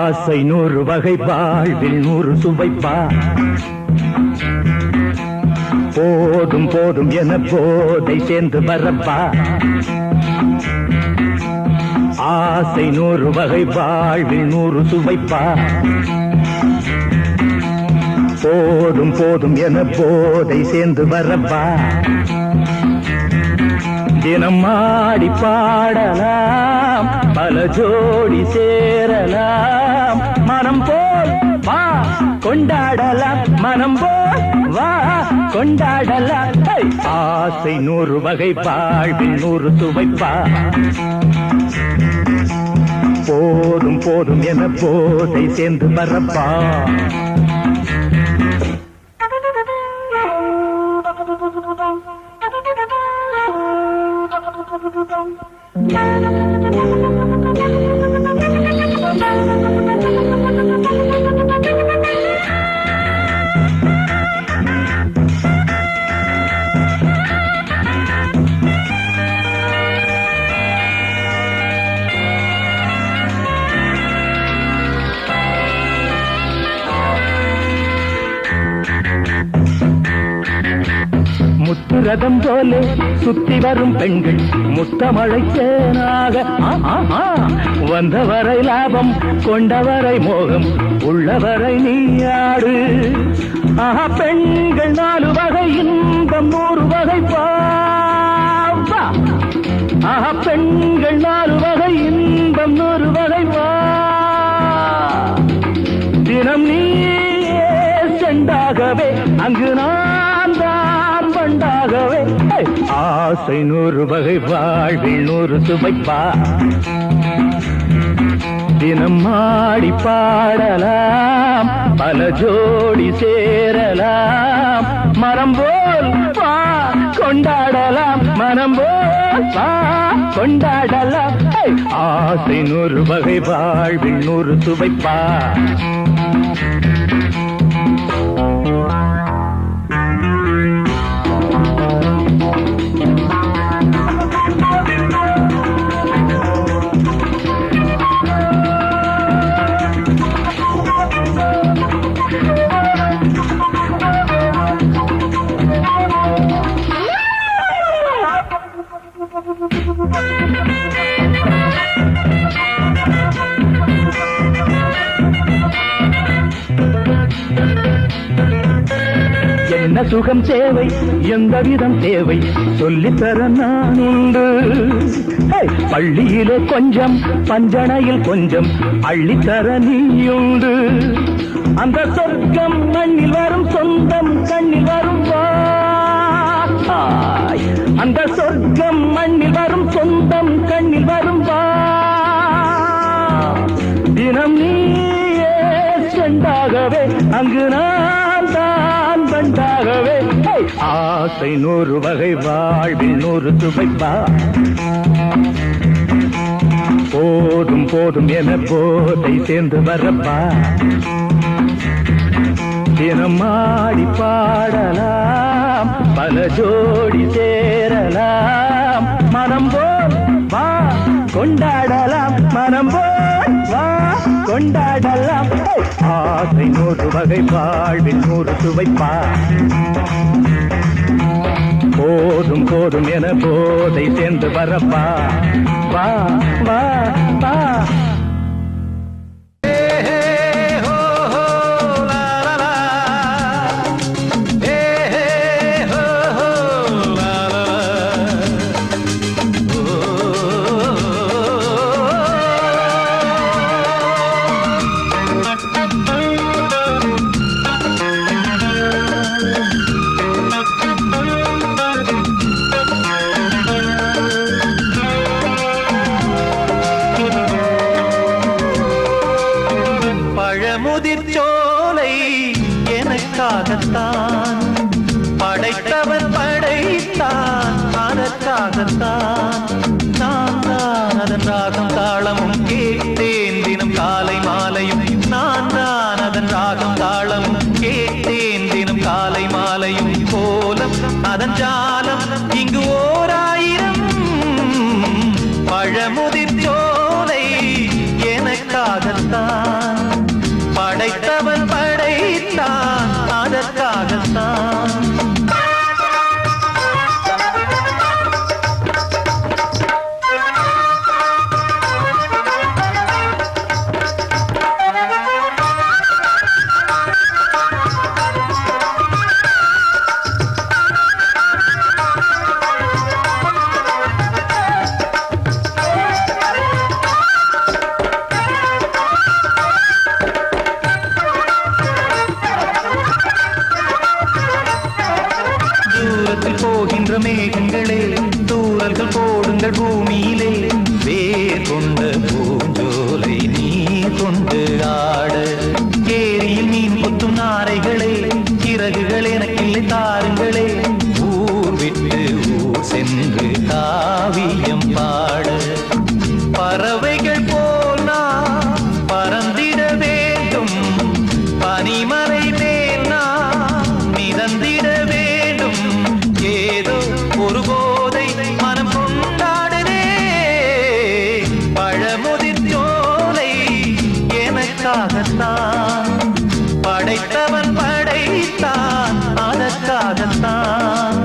ஆசை 100 வகை வாழ்வில் 100 சுவைப்பா. போதும் போதும் என போதை சேர்ந்து வரப்பா. ஆசை 100 வகை வாழ்வில் 100 சுவைப்பா. போதும் போதும் என போதை சேர்ந்து வரப்பா. தினம் ஆடி பாடலாம், பல ஜோடி சேரலாம். மனம் போல் வா கொண்டாடலாம், மனம் போல் வா கொண்டாடலாம். ஆசை 100 வகை வாழ்வில் 100 சுவைப்பா. போதும் போதும் என போதை சேர்ந்து வரப்பா. முத்துரதம் போலே சுத்தி வரும் பெண்கள் முத்தமழை தேனாக. வந்தவரை லாபம், கொண்டவரை மோகம், உள்ளவரை நீயாடு. பெண்கள் 4 வகை இன்பம் 100 வகை பாவா. பெண்கள் 4 வகை இன்பம் 100 வகை வா. தினம் நீயே செண்டாகவே, அங்கு நான் தான் வண்டாகவே. ஆசை 100 வகை வாழ்வில் 100 சுவைப்பா. தினம் ஆடி பாடலாம், பல ஜோடி சேரலாம். மரம் போல் வா கொண்டாடலாம், மனம் போல் வா கொண்டாடலாம். ஆசை 100 வகை வாழ்வில் 100 சுவைப்பா. என்ன சுகம் தேவை, எந்த விதம் தேவை, சொல்லித்தர நான் உண்டு. பள்ளியிலே கொஞ்சம், பஞ்சனையில் கொஞ்சம், அள்ளித்தர நீயுண்டு. அந்த சொர்க்கம் மண்ணில் வரும், சொந்தம் கண்ணில் வரும் வா. அந்த சொர்க்கம் மண்ணில் வரும், சொந்தம் கண்ணில் வரும் வா. தினம் நீயே செண்டாகவே, அங்கு நான் தான் வண்டாகவே. ஆசை 100 வகை வாழ்வில் 100 சுவைப்பா. போதும் போதும் என போதை சேர்ந்து வரப்பா. தினம் ஆடி பாடலாம், பல ஜோடி சேரலாம். மனம் போல் வா கொண்டாடலாம், மனம் போல் வா கொண்டாடலாம். ஆசை 100 வகை வாழ்வில் 100 சுவைப்பா. போதும் போதும் என போதை சேர்ந்து வரப்பா. வா வா வா. முதிர்ச்சோலை எனக்காகத்தான் படைத்தவன் படைத்தான், அதற்காகத்தான் நான் தான் அதன் ராகம் தாளமும் கேட்டேன் தினம் காலை மாலையும். நான் தான் அதன் ராகம் தாளமும் கேட்டேன் தினம் காலை மாலையும். கோலம் அதன் ஜாலம் இங்கு 1000 பழமுதிர்ச்சோலை எனக்காகத்தான் கொண்ட பூஞ்சோலை நீ கொண்டு ஆட ஏரியில் மீன் கொத்தும் நாரைகளே சிறகுகள் எனக்கில்லை தாருங்களே ஊர் விட்டு ஊர் சென்று காவியம் பாட பறவைகள் போல் நான் பறந்திட வேண்டும் பனிமலை மேல் நான் மிதந்திட வேண்டும் ஏதோ ஒரு போதை மனம் கொண்டாடுதே பழமுதிர் சோலை எனக்காகத்தான் படைத்தவன் படைத்தான் அதற்காகத்தான்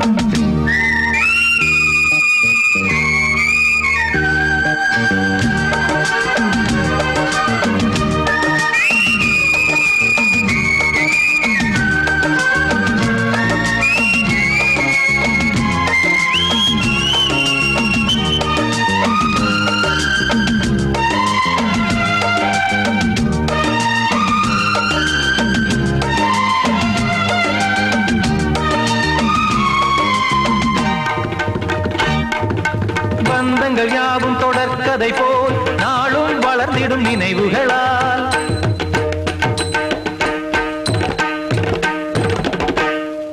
பந்தங்கள் யாவும் தொடர்கதை போல் நாளும் வளர்ந்திடும் நினைவுகளால்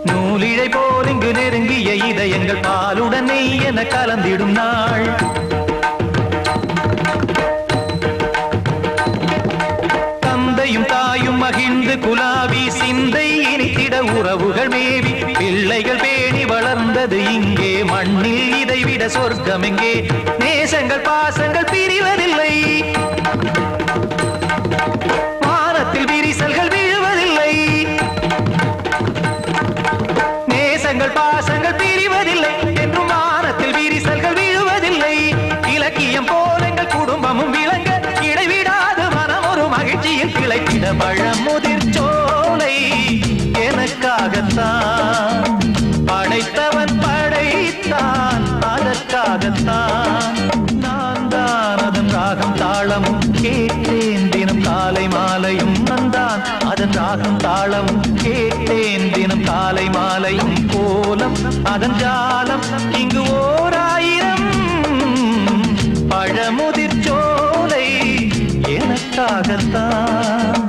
நூலிழை போல் இங்கு நெருங்கிய இதயங்கள் பாலுடன் நெய் என கலந்திடும் நாள் தந்தையும் தாயும் மகிழ்ந்து குலாவி சிந்தை இனித்திட உறவுகள் மேவி பிள்ளைகள் பேணி வளர்ந்தது இங்கே மண்ணில் இதைவிட சொர்க்கம் எங்கே நேசங்கள் பாசங்கள் பிரிவதில்லை வானத்தில் விரிசல்கள் விழுவதில்லை நேசங்கள் பாசங்கள் பிரிவதில்லை என்றும் வானத்தில் விரிசல்கள் விழுவதில்லை இலக்கியம் போல எங்கள் குடும்பமும் விளங்க இடைவிடாது மனம் ஒரு மகிழ்ச்சியில் கிளைத்திட பழமுதிர் சோலை எனக்காகத்தான் படைத்தவன் படைத்தான் அதற்காகத்தான் நான் தான் அதன் ராகம் தாளமும் கேட்டேன் தினம் காலை மாலையும் நந்தான் அதன் ராகம் தாளமும் கேட்டேன் தினம் காலை மாலையும் கோலம் அதன் ஜாலம் இங்கு ஓர் ஆயிரம் பழமுதிர் சோலை எனக்காகத்தான்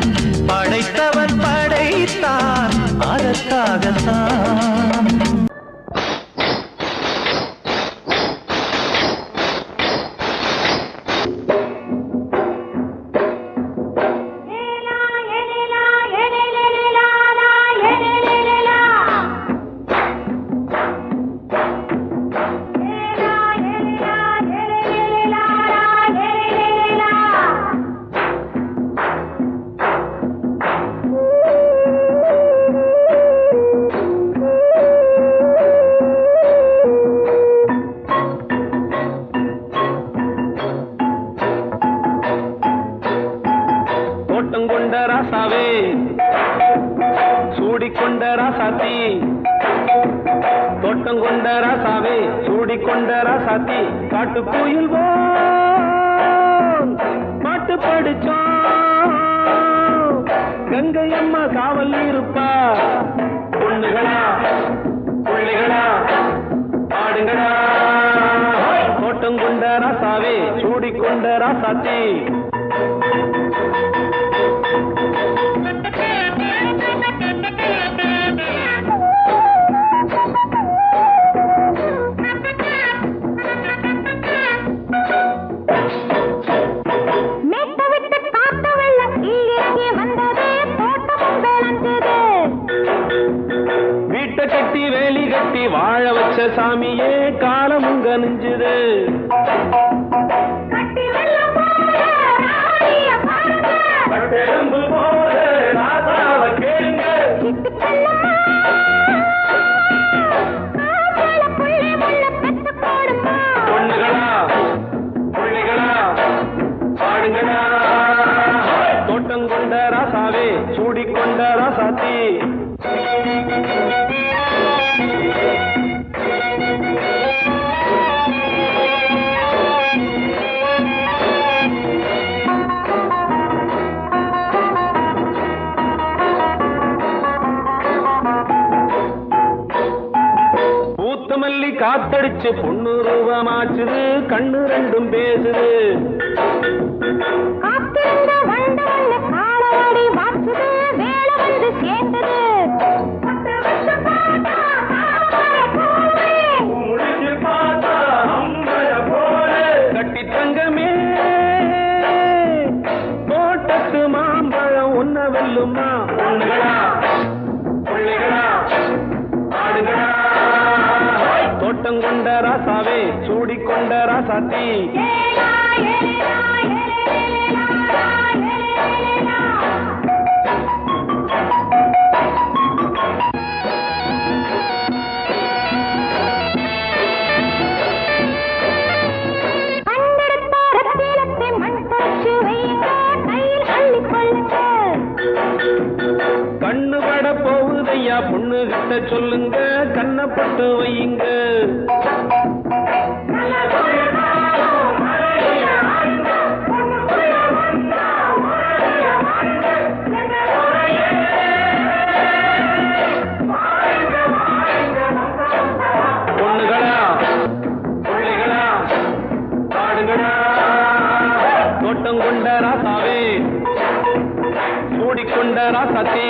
படைத்தவன் படைத்தான் அதற்காகத்தான் சூடிக்கொண்ட ராசாத்தி தோட்டம் கொண்ட ராசாவே சூடிக்கொண்ட ராசாத்தி காட்டு கோயில் பாட்டு படிச்சோம் கங்கை அம்மா காவல் இருப்பா பொண்ணுகளா புள்ளிகளா ஆடுங்களா தோட்டம் கொண்ட ராசாவே சூடிக்கொண்ட ராசாத்தி கட்டி வேலி கட்டி வாழ வச்ச சாமியே காலமும் கனிஞ்சுது பொண்ணுகளா புள்ளிகளா பாடுங்களா தோட்டம் கொண்ட ராசாவே சூடிக்கொண்ட ராசாத்தி முடிச்சு பொண்ணு ரூபமாச்சுது கண்ணு ரெண்டும் பேசுது காத்திருந்த வண்டு வந்து காலவாடி வாச்சுது வேலை வந்து சேர்ந்தது கட்டி தங்கமே தோட்டத்து மாம்பழம் உன்ன வெல்லுமா தோட்டம் கொண்ட ராசாவே சூடிக்கொண்ட ராசாத்தி கண்ணு பட போகுதையா பொண்ணு கிட்ட சொல்லுங்க கண்ணப்பட்டு வையுங்க பொண்ணுகளா பிள்ளைகளா ஆடுகளா தோட்டம் கொண்ட ராசாவே சூடிக்கொண்ட ராசாத்தி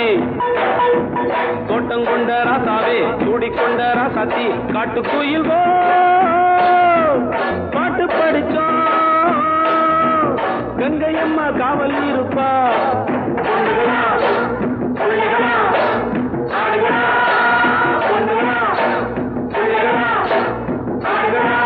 தோட்டம் கொண்ட ராசாவே சூடிக்கொண்ட ராசாத்தி காட்டுக்குயில் பாட்டு படிச்சோம் கங்கையம்மா காவல் இருப்பா பொண்ணுகளா பிள்ளைகளா ஆடுகளா பொண்ணுகளா பிள்ளைகளா ஆடுகளா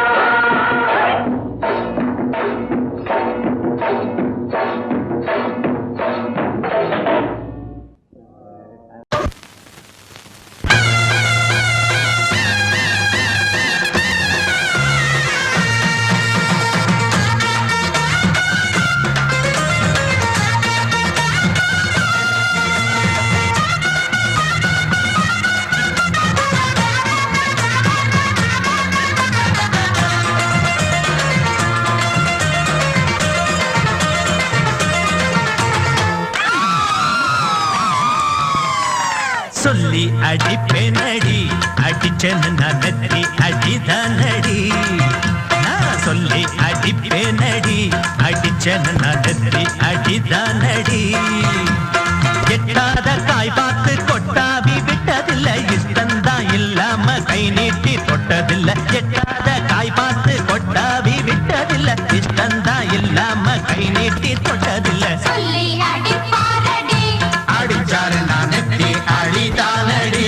சொல்லி அடிப்பேனடி அடிச்சேன்னு நான் நெத்தி அடிதானடி நான் சொல்லி அடிப்பேனடி அடிச்சேன்னு நான் நெத்தி அடிதானடி எட்டாத காய் பார்த்து கொட்டாவி விட்டதில்லை இஷ்டந்தான் இல்லாம கை நீட்டி தொட்டதில்லை எட்டாத காய் பார்த்து கொட்டாவி விட்டதில்லை இஷ்டந்தான் இல்லாம கை நீட்டி தொட்டதில்லை சொல்லி அடிப்பாரடி அடிச்சாரு நான் நெத்தி அடிதானடி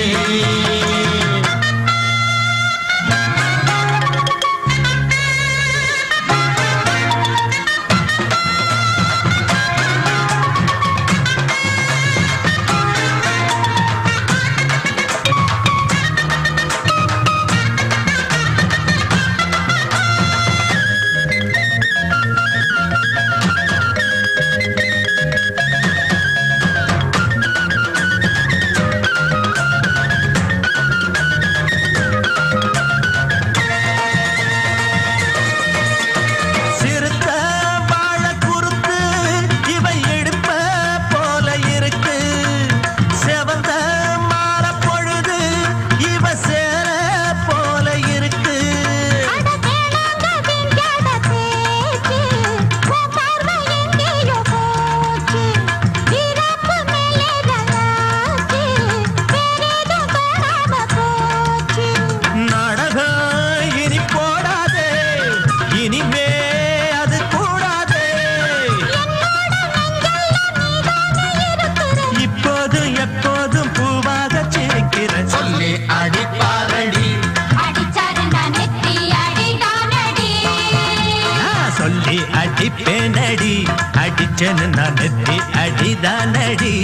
அடிப்பேனடி அடிச்சேன்னு நான் நெத்தி அடிதானடி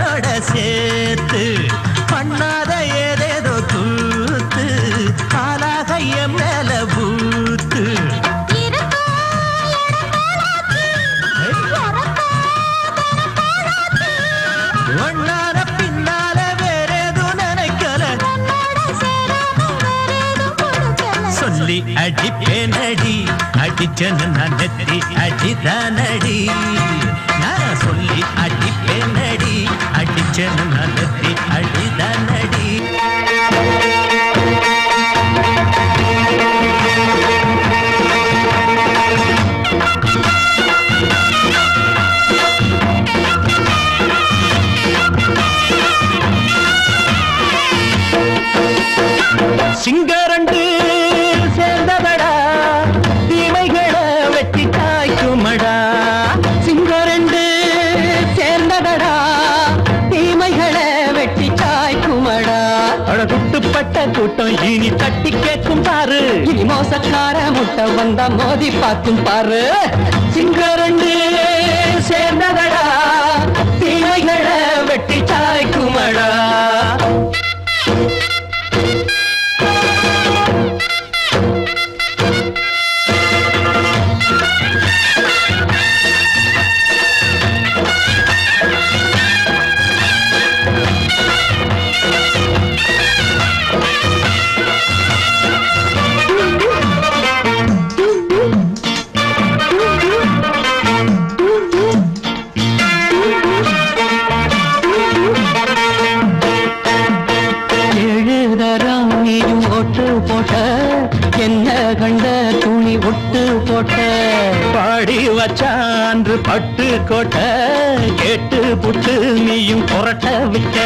என்னோட சேர்த்து பண்ணாத ஏதேதோ கூத்து காலாக என் மேல பூத்து ஒன்னார பின்னால வேறேதோ நினைக்கல சொல்லி அடிப்பேனடி அடிச்சனு நான் நெத்தி அடிதானடி நான் சொல்லி அடிப்பேனடி அடிச்சனு நான் நெத்தி அடிதானடி சிங்கரண்டு சேர்ந்ததடா தீமைகளை வெட்டி காய்க்குமடா சிங்கரண்டு சேர்ந்ததடா தீமைகளை வெட்டி சாய்க்குமடா அழகுட்டுப்பட்ட கூட்டம் இனி தட்டி கேட்கும் பாரு இனி மோசக்கார முட்டை வந்தா மோதி பார்க்கும் பாரு சிங்கரண்டு சேர்ந்ததடா தீமைகளை வெட்டி காய்க்குமடா என்ன கண்ட துணி ஒட்டு போட்ட பாடி வச்சான்று பட்டு கோட்ட கேட்டு புட்டு நீயும் புரட்ட விட்ட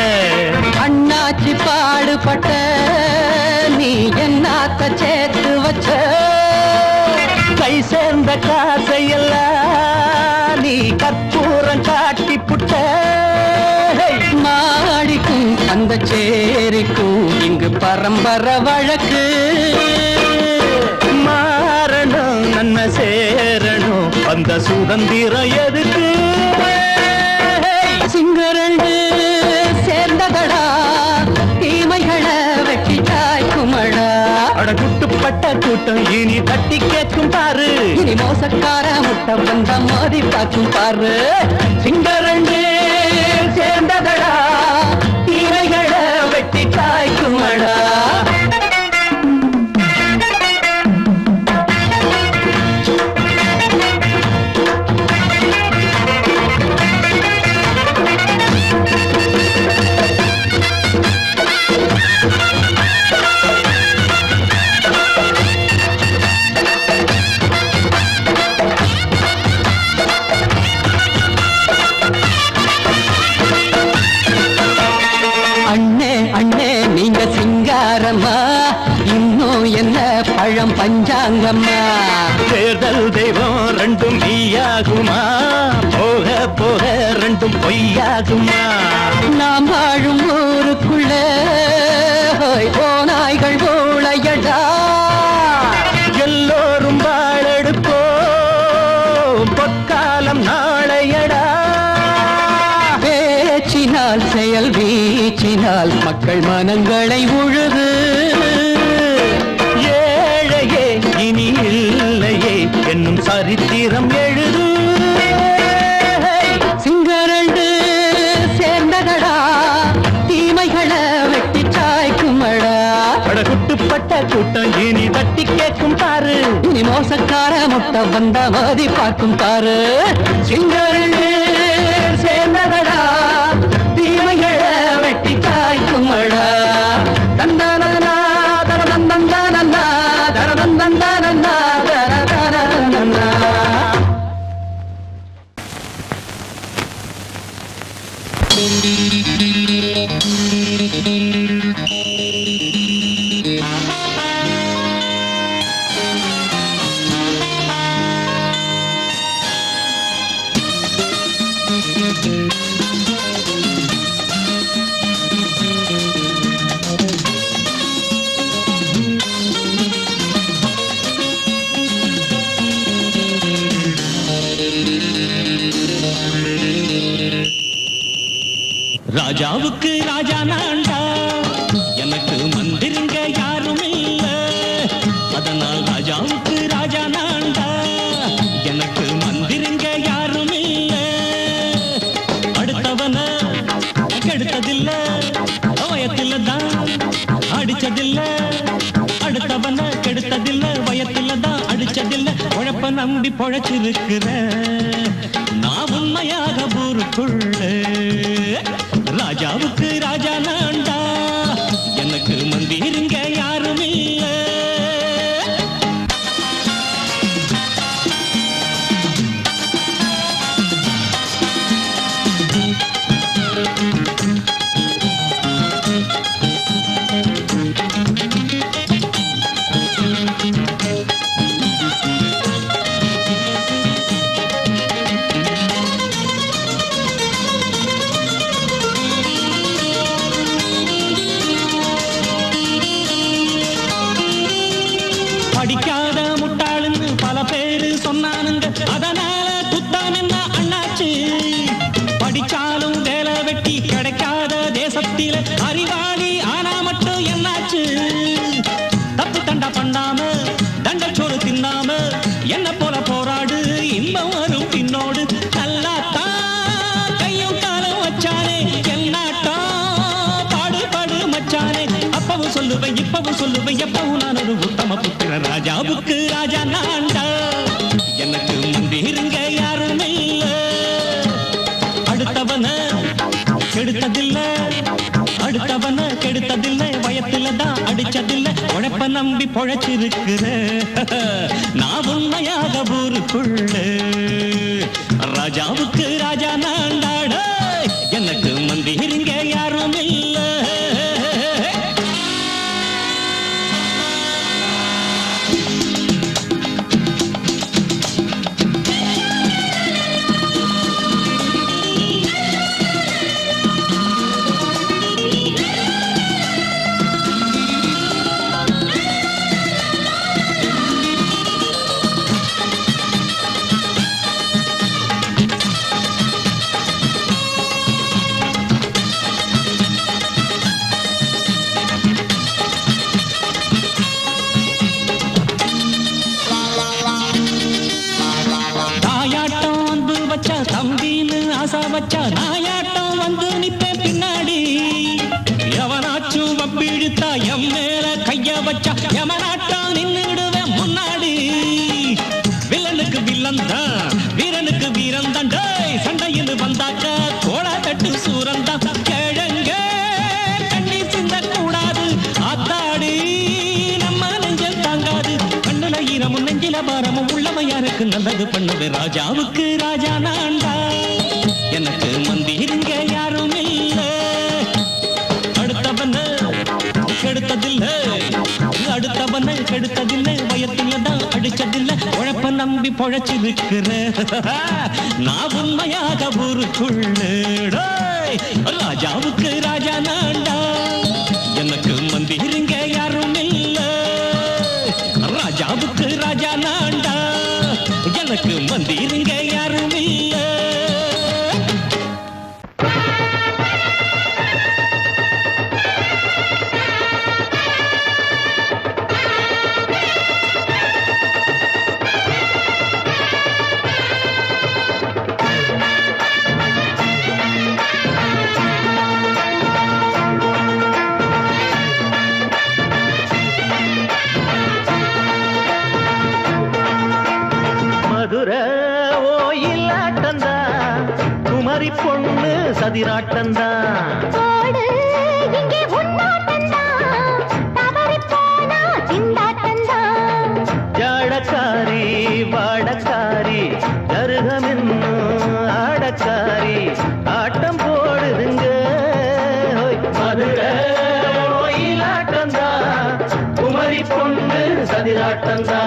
அண்ணாச்சி பாடுபட்ட நீ என்னாத்த சேர்த்து வச்ச கை சேர்ந்த காசையெல்லாம் நீ கற்பூரம் காட்டி புட்ட மாடிக்கும் அந்த சேரிக்கும் இங்கு பரம்பரை வழக்கு மாறணும் நன்மை சேரணும் அந்த சுதந்திரம் எதுக்கு சிங்கரண்டு சேர்ந்ததடா தீமைகளை வெட்டி காய்க்குமடா அடகுட்டுப்பட்ட கூட்டம் இனி தட்டி கேட்கும் பாரு இனி மோசக்கார முட்டை வந்த மோதி பார்க்கும் பாரு சிங்கரண்டு சேர்ந்ததடா தீமைகளை வெட்டி காய்க்குமடா இன்னும் என்ன பழம் பஞ்சாங்கம்மா தேர்தல் தெய்வம் ரெண்டும் மெய்யாகுமா போக போக ரெண்டும் பொய்யாகுமா நாம் வாழும் ஊருக்குள்ள ஓநாய்கள் ஊழையடா எல்லோரும் வாழெடுப்போம் பொற்காலம் நாளையடா பேச்சினால் செயல் வீச்சினால் மக்கள் மனங்களை உழுது ஏழையே இனி இல்லையே என்னும் சரித்திரம் எழுது சிங்கரண்டு சேர்ந்ததடா தீமைகளை வெட்டி சாய்க்குமடா அடகுட்டுப்பட்ட கூட்டம் இனி தட்டி கேட்கும் பாரு இனி மோசக்கார முட்டை வந்த மோதி பார்க்கும் பாரு சிங்கரண்டு சேர்ந்ததடா தீமைகளை வெட்டி காய்க்குமடா தந்தானா தரதந்தந்தானா தரதந்தந்தானா தரதந்தந்தானா ராஜாவுக்கு ராஜா நான்டா எனக்கு மந்திருங்க யாரும் இல்ல அதனால் ராஜாவுக்கு ராஜா நான்டா எனக்கு மந்திருங்க யாரும் இல்ல அடுத்தவன கெடுத்ததில்ல வயத்தில தான் அடிச்சதில்ல அடுத்தவன கெடுத்ததில்ல வயத்தில தான் அடிச்சதில்ல உழப்ப நம்பி பொழைச்சிருக்கிற நான் உண்மையாக ஊருக்குள்ள ராஜாவுக்கு ராஜா நான்டா எனக்கு மந்திருங்க யாரும் இல்ல படிக்காத முட்டாளுன்னு பல பேரு சொன்னானுங்க அதனால குத்தம் என்ன அண்ணாச்சு படிச்சாலும் வேலை வெட்டி கிடைக்காத தேசத்தில அறிவாளி ஆனா மட்டும் என்னாச்சு தப்பு தண்டா பண்ணாம தண்டச்சோறு தின்னாம என்ன போல போராடு இன்பம் வரும் பின்னோடு நல்லாத்தான் கையும் காலம் வச்சானே என்னாட்டா பாடு பாடு மச்சானே அப்பவும் சொல்லுவேன் இப்பவும் சொல்லுவேன் எப்பவும் நான் ஒரு உத்தம புத்திர ராஜாவுக்கு ராஜா நான்டா எனக்கு முந்திருங்க யாரும் இல்ல அடுத்தவன கெடுத்ததில்ல அடுத்தவன கெடுத்ததில்ல வயத்தில தான் அடிச்சதில்ல உழைப்ப நம்பி பொழைச்சிருக்கிற நான் உண்மையாக ஊருக்குள்ள ராஜாவுக்கு ராஜா நான்டாட எனக்கு மந்திருங்க யாரும் இல்ல தம்பின்னு ஆசா வச்சா நாயாட்டம் வந்து நிப்பேன் பின்னாடி எவனாச்சும் வப்பிழுத்தா எம் மேல கைய வச்சா எவனாட்டம் நின்னுடுவேன் முன்னாடி வில்லனுக்கு வில்லன் தான் வீரனுக்கு வீரன் தான் சண்டையில் வந்தாக்க கோலா தட்டு சூரன் தான் கிழங்க தண்ணி சிந்த கூடாது ஆத்தாடி நம்ம நெஞ்சல் தாங்காது கண்ணுல ஈரமும் நெஞ்சில பாரமும் உள்ளமையாருக்கு நல்லது பண்ணுது ராஜாவுக்கு ராஜா நான்டா எனக்கு மந்திருங்க யாரும் இல்ல அடுத்தவன கெடுத்ததில்ல அடுத்தவன கெடுத்ததில்லை வயத்தில தான் அடிச்சதில்ல உழைப்ப நம்பி பொழைச்சிருக்கிற நான் உண்மையாக ஊருக்குள்ள ராஜாவுக்கு ராஜா நான்டா எனக்கு மந்திருங்க யாரும் இல்ல ராஜாவுக்கு ராஜா நான்டா எனக்கு மந்திருங்க யாரும் இல்ல பொண்ணு சதிராட்டந்தா ஜாடக்காரி வாடக்காரி தருகமென்னு ஆடக்காரி ஆட்டம் போடுதுங்க மதுரை கோயிலாட்டந்தா குமரி பொண்ணு சதிராட்டந்தா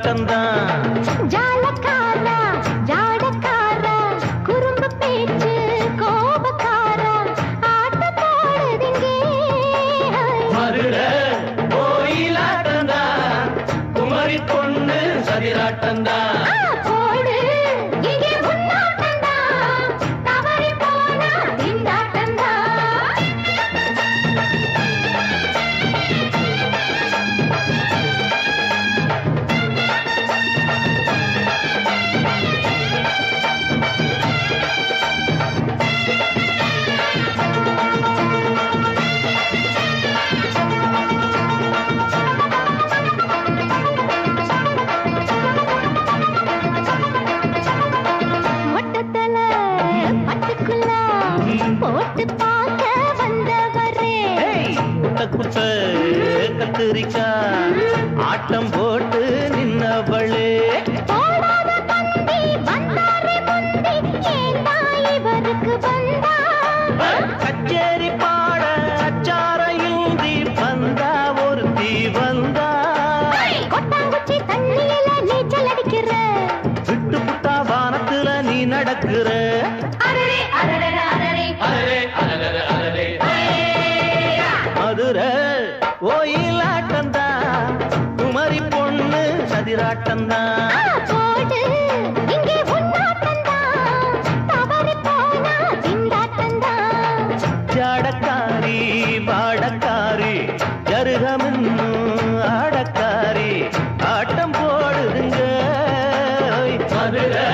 ஒயிலாட்டம்தான். ஜாலக்காரா ஜாடக்காரா குறும்பு பேச்சு கோபக்காரா ஆட்ட போடுதிங்கே மதுரை ஒயிலாட்டம்தான். குமரி பொண்ணு சதிராட்டம்தான். போடு இங்கே முன்னாட்டந்தா தவறி போனா திண்டாட்டந்தா மொட்டத்தல பட்டுக்குள்ள போட்டு பார்க்க வந்தவரே குட்ட குட்ட கத்திரிக்கா ஆட்டம் போட்டு நின்னவளே. போடாத பந்தி வந்தாரே முந்தி ஏண்டா இவருக்கு வந்தா கச்சேரி பாட அச்சார இந்தி வந்தா ஒருத்தி வந்தா. கொட்டாங்குச்சி தண்ணியில நீச்சல் அடிக்கிற விட்டு புட்டா வானத்துல நீ நடக்கிற. அரரே அரரே அரரே மதுரை ஒயிலாட்டம்தான். குமரி பொண்ணு சதிராட்டம்தான். போடு இங்கே முன்னாட்டந்தா தவறி போனா திண்டாட்டந்தா ஜாடக்காரி பாடக்காரி ஜருகமின்னு ஆடக்காரி ஆட்டம் போடுதுங்க. மதுரை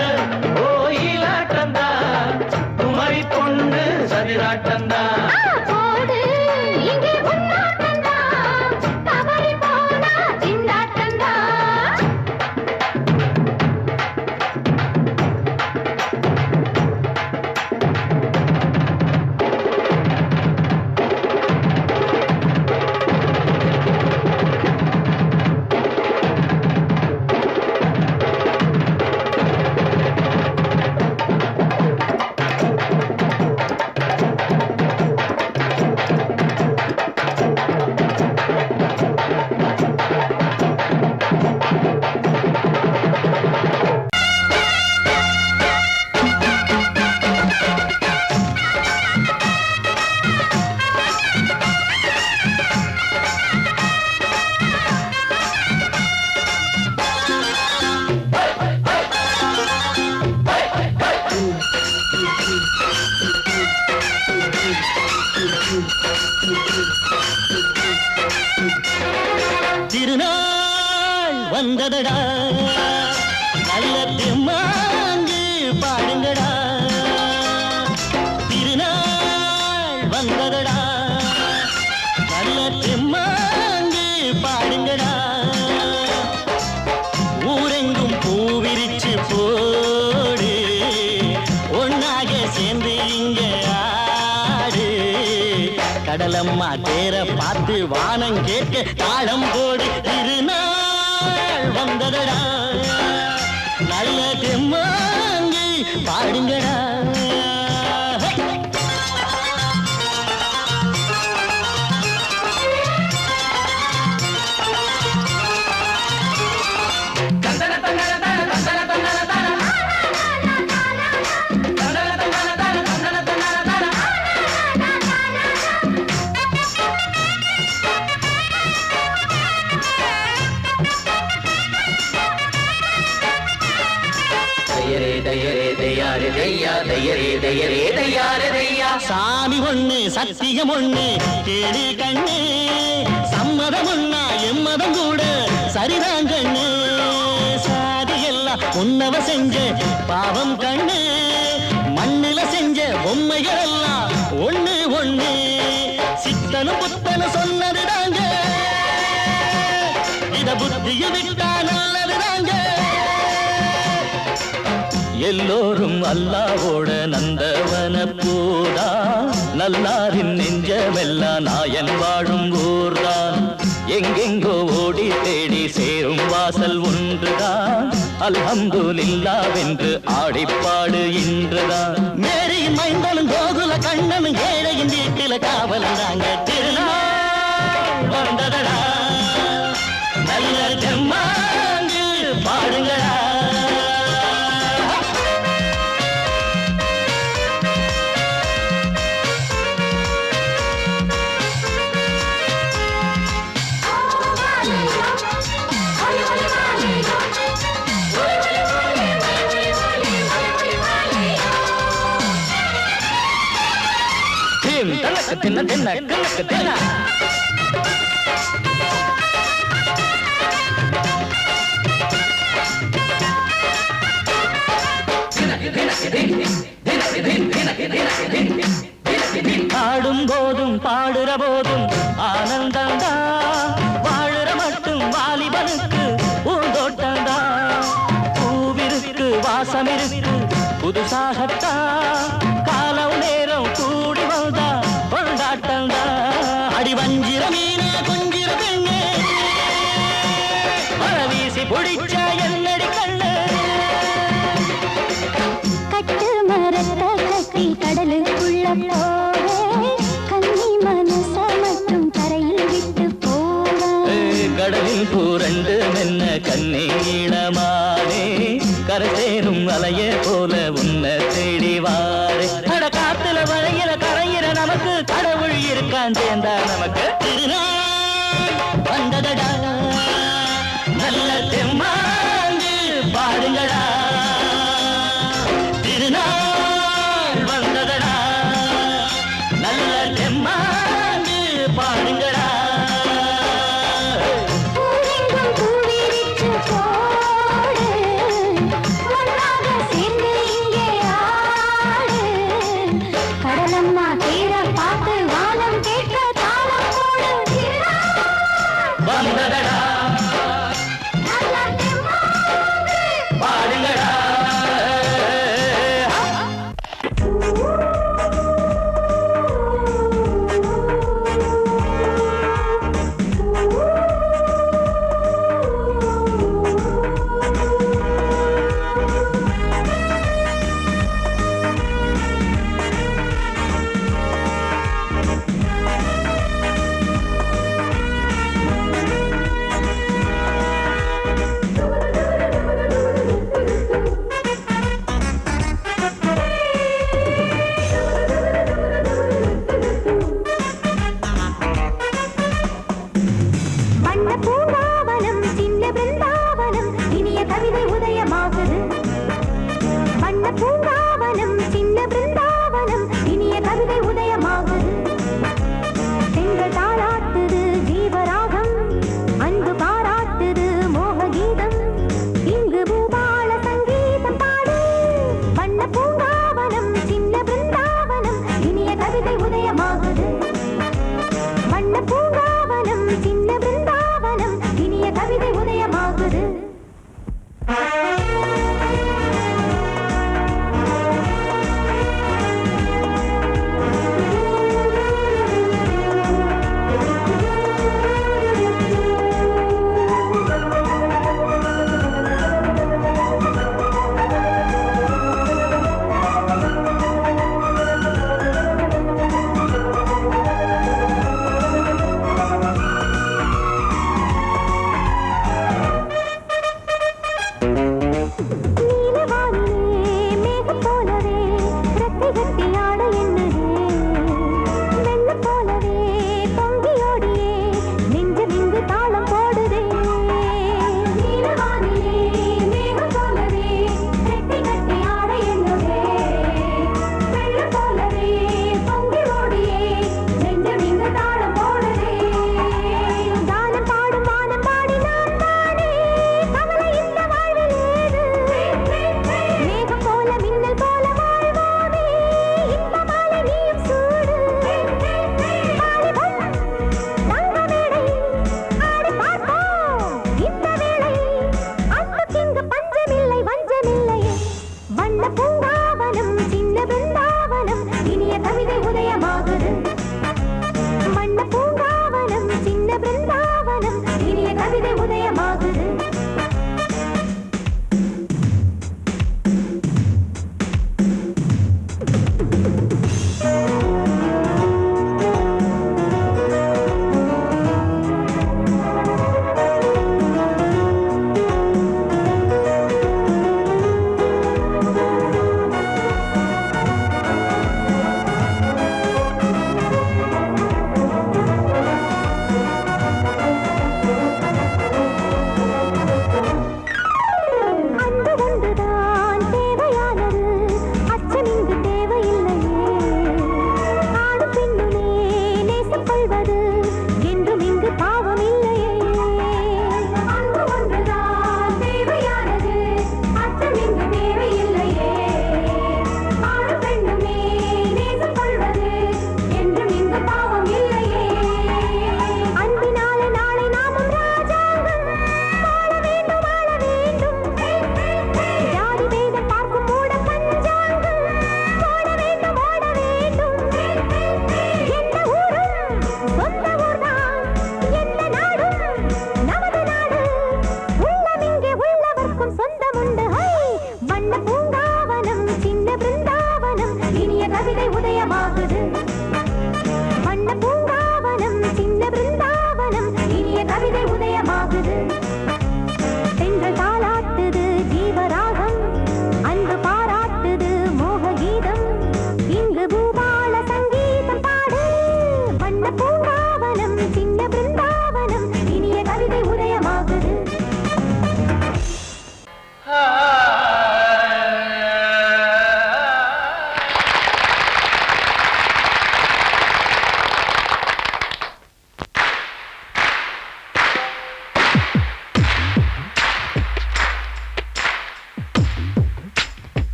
ஒயிலாட்டம்தான். குமரி பொண்ணு சதிராட்டம்தான். போடு இங்கே முன்னாட்டந்தா தவறி போனா திண்டாட்டந்தா திருநாள் வந்ததடா நல்ல தெம்மாங்கு பாடுங்கடா. திருநாள் வந்ததடா நல்ல தெம்மாங்கு பாடுங்கடா. ஊரெங்கும் பூவிரிச்சு போடு ஒன்னாக சேர்ந்து இங்க ஆடு. கடலம்மா தேர பார்த்து வானம் கேட்க தாளம் போடு. திருநாள் வந்ததடா நல்ல தெம்மாங்கி பாடுங்கடா. சாமி ஒண்ணு சத்தியம் ஒண்ணு கேடு கண்ணு. சம்மதம் ஒண்ணா எம்மதம் கூட சரிதான் கண்ணு. சாதி எல்லாம் உன்னவ செஞ்ச பாவம் கண்ணு. மண்ணில செஞ்ச பொம்மைகள் எல்லாம் ஒண்ணு ஒண்ணு. சித்தனும் புத்தனும் சொன்னதுதாங்க இத புத்திய விட்டா நல்லதுதாங்க. எல்லோரும் அல்லாவோட நந்தவன பூதா. நல்லாரின் நெஞ்சமெல்லாம் நாயன் வாழும் ஊர்தான். எங்கெங்கோ ஓடி தேடி சேரும் வாசல் ஒன்றுதான். அல்ஹம்துலில்லாஹ்வென்று ஆடிப்பாடு இன்றுதான். மேரியின் மைந்தனும் கோகுல கண்ணனும் ஏழையின் வீட்டில காவலந்தாங்க. திருநாள் வந்ததடா நல்ல தெம்மாங்கு தினக்கு தின தின கிழக்கு தின ஆடும் போதும் பாடுற போதும் ஆனந்தந்தா வாழுற மட்டும் வாலிபனுக்கு பூந்தோட்டந்தா பூவிருக்கு வாசம் இருக்கு புதுசாகத்தான் காலம் நேரம் கூடி வந்தா கொண்டாட்டந்தா அடி வஞ்சிர மீனே கொஞ்சிர பெண்ணே வர வீசி பிடிச்ச என்னடி கண்ணு கட்டு மரத்தை கட்டி கடலுக்குள்ள போவே கன்னி மனச மட்டும் தரையில் விட்டு போவே கடலில் பூரண்டு மென்ன கண்ணீளமானே கரை சேரும் அலைய போல உன்னை தேடி வாரே அட காத்துல வளையில கரையிற நமக்கு கடவுள் இருக்கான் சேர்ந்தா நமக்கு திருநாள் வந்ததடா நல்ல தெம்மாண்டு பாடுங்கடா திருநாள் வந்ததடா நல்ல தெம்மாண்டு பாடுங்கடா பூவெங்கும் பூவிரிச்சு போடு ஒன்றாக சேர்ந்து இங்கே ஆடு கடலம்மா தீர பார்த்து வானம் கேட்க தாளம் போடு வந்ததடா நல்ல தெம்மாங்கு பாடுங்கடா வண்ண பூங்காவனம் சின்ன பிருந்தாவனம் இனிய கவிதை உதயமாகுது வண்ண பூங்காவனம் சின்ன பிருந்தாவனம் இனிய கவிதை உதயமாகுது பெண்கள் தாளாட்டுது ஜீவராகம் அன்பு பாராட்டுது மோக கீதம் இங்கு பூபால சங்கீதம் பாடு வண்ண பூங்காவனம் சின்ன பிருந்தாவனம் இனிய கவிதை உதயமாகுது வண்ண பூங்காவனம் சின்ன பிருந்தாவனம் இனிய கவிதை உதயமாகுது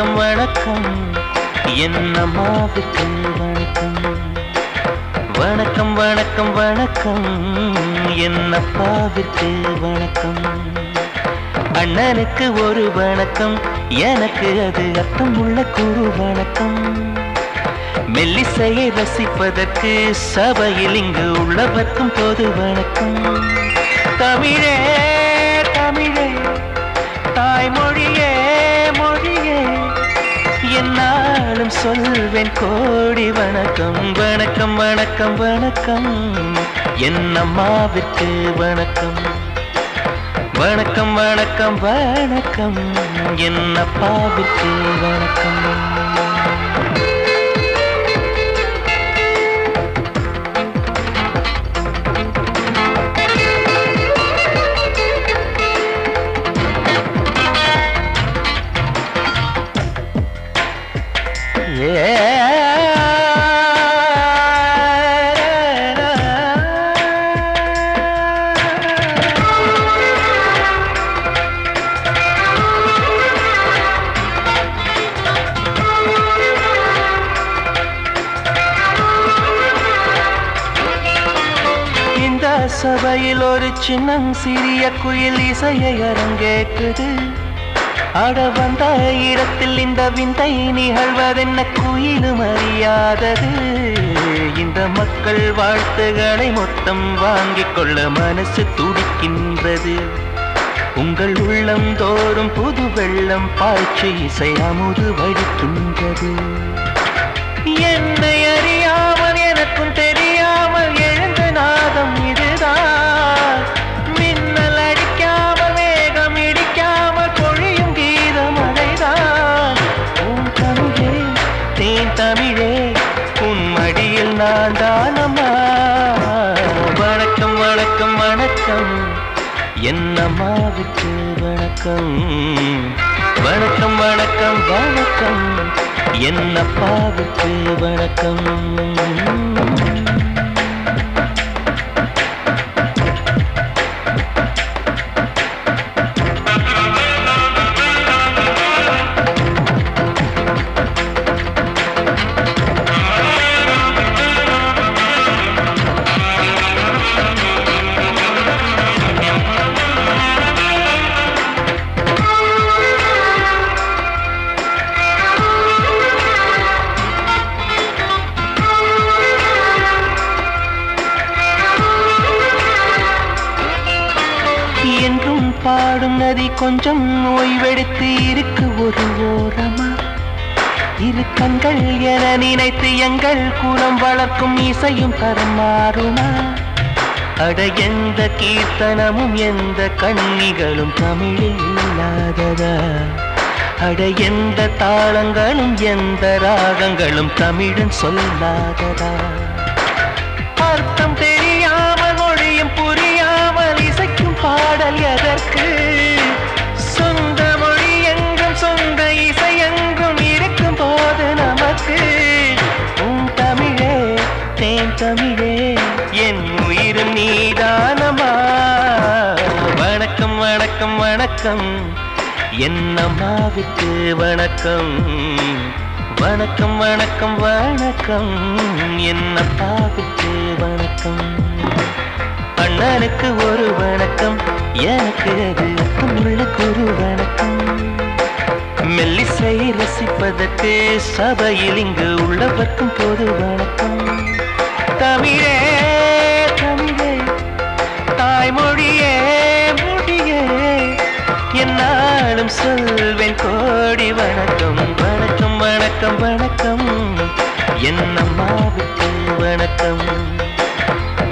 வணக்கம் வணக்கம் என் அம்மாவுக்கு வணக்கம். வணக்கம் வணக்கம் வணக்கம் என் அப்பாவிற்கு வணக்கம். அண்ணனுக்கு ஒரு வணக்கம், எனக்கு அது அர்த்தம் உள்ள கூறு வணக்கம். மெல்லிசையை ரசிப்பதற்கு சபையில் இங்கு உள்ளவர்க்கும் பொது வணக்கம். தமிழே தமிழே தாய்மொழியே மொழியே என்னாலும் சொல்வேன் கோடி வணக்கம். வணக்கம் வணக்கம் வணக்கம் என் அம்மாவிற்கு வணக்கம். வணக்கம் வணக்கம் வணக்கம் என் அப்பாவிற்கு வணக்கம். சபையில் ஒரு சின்னம் சிறிய குயில் இசையை அரங்கேற்குது. ஆட வந்த இடத்தில் இந்த விந்தை நிகழ்வதென்ன குயிலும் அறியாதது. இந்த மக்கள் வாழ்த்துகளை மொத்தம் வாங்கிக் கொள்ள மனசு துடிக்கின்றது. உங்கள் உள்ளம் தோறும் புது வெள்ளம் பாய்ச்சி இசை அமுது வடிக்கின்றது. என்னை அறியாமல் எனக்கும் தெரியாமல் எழுந்த நாதம் இதுதான். மின்னல் அடிக்காமல் மேகம் இடிக்காமல் பொழியும் கீதம் அதைதான். உன் தமிழே தேன் தமிழே உன் மடியில் நான் தானம்மா. வணக்கம் வணக்கம் வணக்கம் என் அம்மாவுக்கு வணக்கம். வணக்கம் வணக்கம் வணக்கம் என் அப்பாவுக்கு வணக்கம். என்றும் பாடும் நதி கொஞ்சம் ஓய்வெடுத்து இருக்கு ஒரு ஓரமா. இரு கண்கள் என நினைத்து எங்கள் குலம் வளர்க்கும் இசையும் தரம் மாறுமா. அட எந்த கீர்த்தனமும் எந்த கண்ணிகளும் தமிழில் இல்லாததா. அட எந்த தாளங்களும் எந்த ராகங்களும் தமிழன் சொல்லாததா. அர்த்தம் தெரியாமல் மொழியும் புரியாமல் இசைக்கும் பாடல் எதற்கு. சொந்த மொழி எங்கும் சொந்த இசை எங்கும் இருக்கும் போது நமக்கு. உன் தமிழே தேன் தமிழே என் உயிரும் நீதானமா. வணக்கம் வணக்கம் வணக்கம் என் அம்மாவுக்கு வணக்கம். வணக்கம் வணக்கம் வணக்கம் என் அப்பாவுக்கு வணக்கம். அண்ணனுக்கு ஒரு வணக்கம், எனக்கு அது அர்த்தமுள்ள ஒரு வணக்கம். மெல்லிசை ரசிப்பதற்கு சபையில் இங்கு உள்ளவர்க்கும் பொது வணக்கம். தமிழே தமிழே தாய்மொழியே மொழியே என்னாலும் சொல்வேன் கோடி வணக்கம். வணக்கம் வணக்கம் வணக்கம் என் அம்மாவுக்கு வணக்கம்.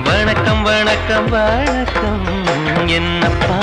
வணக்கம் வணக்கம் வணக்கம் என் அப்பா